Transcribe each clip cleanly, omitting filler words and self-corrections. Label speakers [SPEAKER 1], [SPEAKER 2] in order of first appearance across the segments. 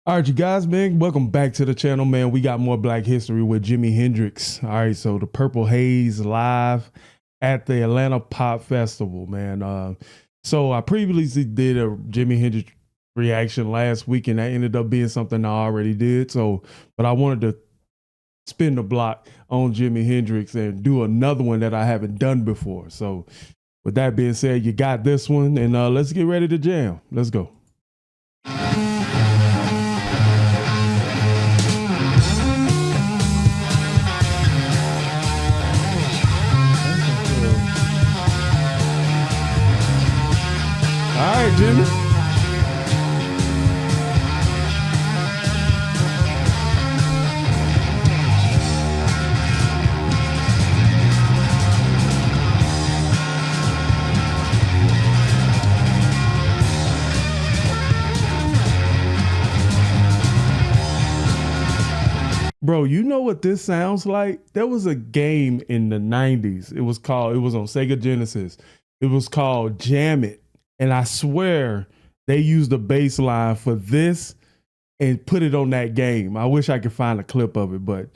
[SPEAKER 1] All right, you guys, man, welcome back to the channel, man. We got more Black history with Jimi Hendrix. All right, so the Purple Haze live at the Atlanta Pop Festival, man. So I previously did a Jimi Hendrix reaction last week, and that ended up being something I already did. But I wanted to spin the block on Jimi Hendrix and do another one that I haven't done before. So with that being said, you got this one, and let's get ready to jam. Let's go. All right, Jimmy. Bro, you know what this sounds like? There was a game in the 90s. It was on Sega Genesis. It was called Jam It. And I swear they used the bass line for this and put it on that game. I wish I could find a clip of it, but.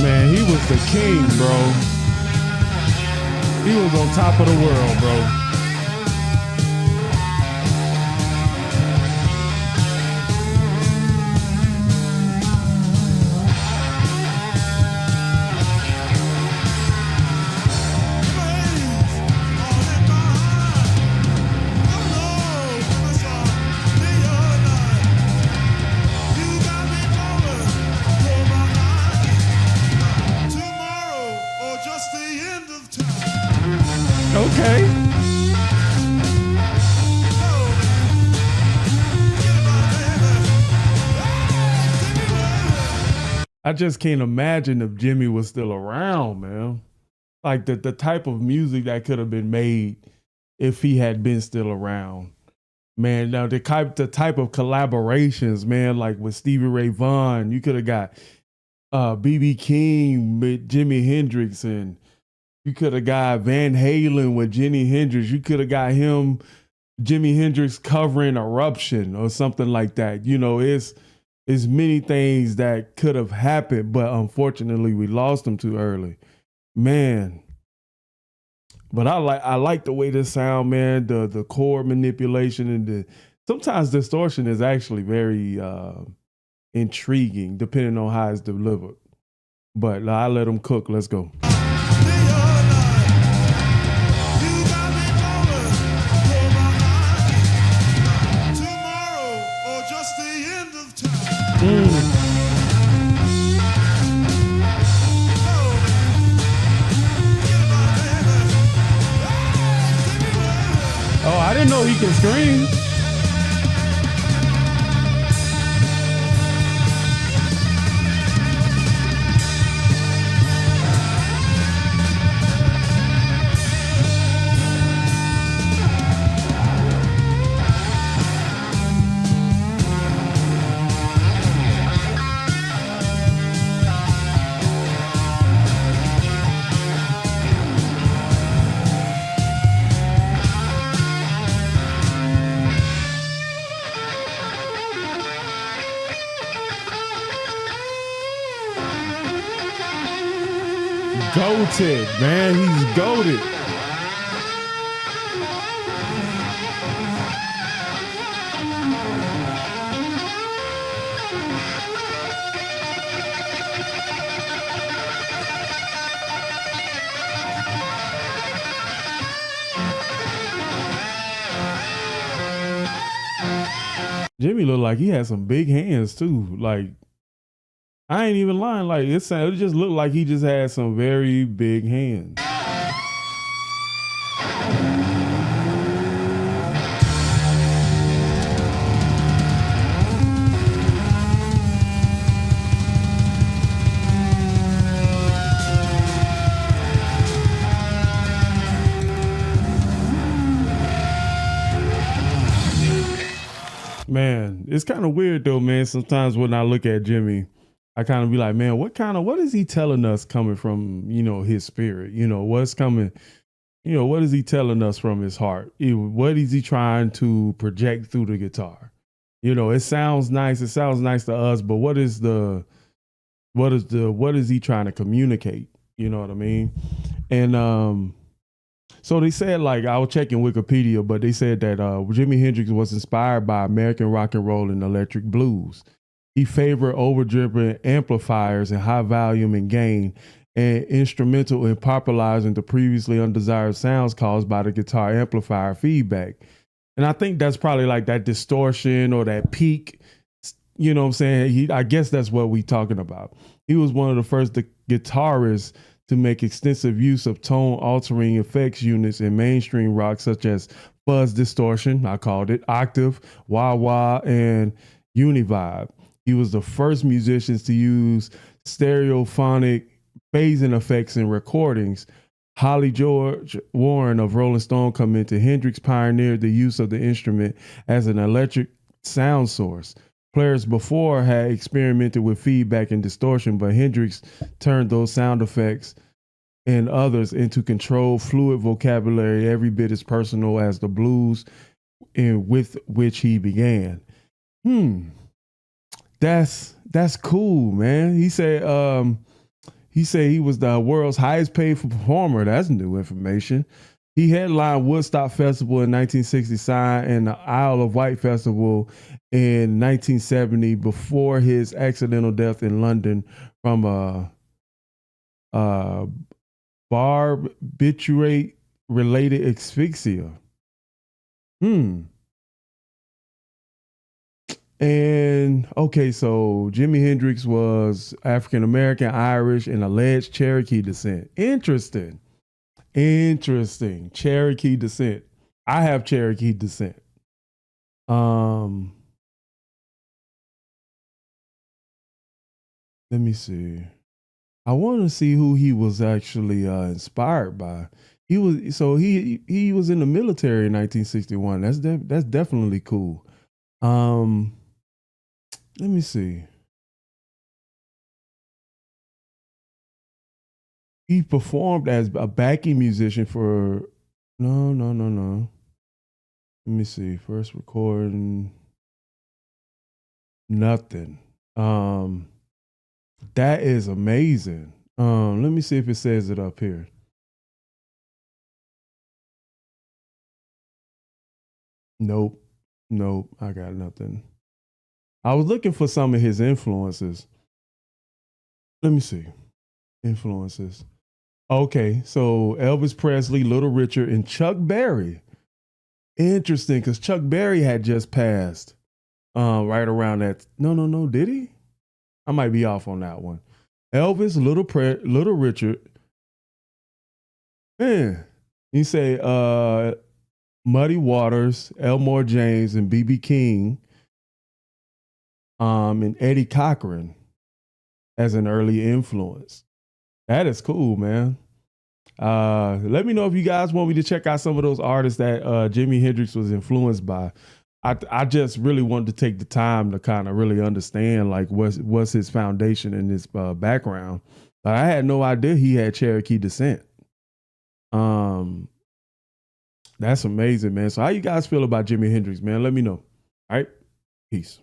[SPEAKER 1] Man, he was the king, bro. He was on top of the world, bro. Okay. I just can't imagine if Jimmy was still around, man. Like the type of music that could have been made if he had been still around. Man, now the type of collaborations, man, like with Stevie Ray Vaughan, you could have got B.B. King with Jimi Hendrix, and you could have got Van Halen with Jimi Hendrix. You could have got him, Jimi Hendrix covering Eruption or something like that. You know, it's many things that could have happened, but unfortunately we lost them too early. Man. But I like the way this sound, man, the chord manipulation, and sometimes distortion is actually very intriguing depending on how it's delivered. But I let them cook. Let's go. Oh, I didn't know he can scream. goated, man. He's goated. Jimmy looked like he had some big hands too. Like, I ain't even lying. Like, it just looked like he just had some very big hands. Man, it's kind of weird though, man. Sometimes when I look at Jimmy, I kind of be like, man, what is he telling us coming from, his spirit? What's coming, what is he telling us from his heart? What is he trying to project through the guitar? It sounds nice. It sounds nice to us, but what is he trying to communicate? You know what I mean? And, so they said, like, I was checking Wikipedia, but they said that Jimi Hendrix was inspired by American rock and roll and electric blues. He favored overdriven amplifiers and high volume and gain, and instrumental in popularizing the previously undesired sounds caused by the guitar amplifier feedback. And I think that's probably like that distortion or that peak. You know what I'm saying? I guess that's what we talking about. He was one of the first guitarists to make extensive use of tone-altering effects units in mainstream rock, such as fuzz distortion, I called it, octave, wah-wah, and univibe. He was the first musicians to use stereophonic phasing effects in recordings. Holly George Warren of Rolling Stone commented, Hendrix pioneered the use of the instrument as an electric sound source. Players before had experimented with feedback and distortion, but Hendrix turned those sound effects and others into controlled, fluid vocabulary every bit as personal as the blues with which he began. That's cool, man. He said he was the world's highest paid performer. That's new information. He headlined Woodstock Festival in 1969 and the Isle of Wight Festival in 1970 before his accidental death in London from barbiturate-related asphyxia. And okay, so Jimi Hendrix was African American, Irish, and alleged Cherokee descent. Interesting. Cherokee descent. I have Cherokee descent. Let me see. I want to see who he was actually inspired by. He was in the military in 1961. That's definitely cool. Let me see. He performed as a backing musician for no. Let me see. First recording. Nothing. That is amazing. Let me see if it says it up here. Nope. I got nothing. I was looking for some of his influences. Let me see. Influences. Okay, so Elvis Presley, Little Richard, and Chuck Berry. Interesting, because Chuck Berry had just passed right around that. No, did he? I might be off on that one. Elvis, Little Richard. Man, you say Muddy Waters, Elmore James, and B.B. King, and Eddie Cochran as an early influence. That is cool, man. Let me know if you guys want me to check out some of those artists that Jimi Hendrix was influenced by. I just really wanted to take the time to kind of really understand like what's his foundation and his background. But I had no idea he had Cherokee descent. That's amazing, man. So how you guys feel about Jimi Hendrix, man? Let me know. All right. Peace.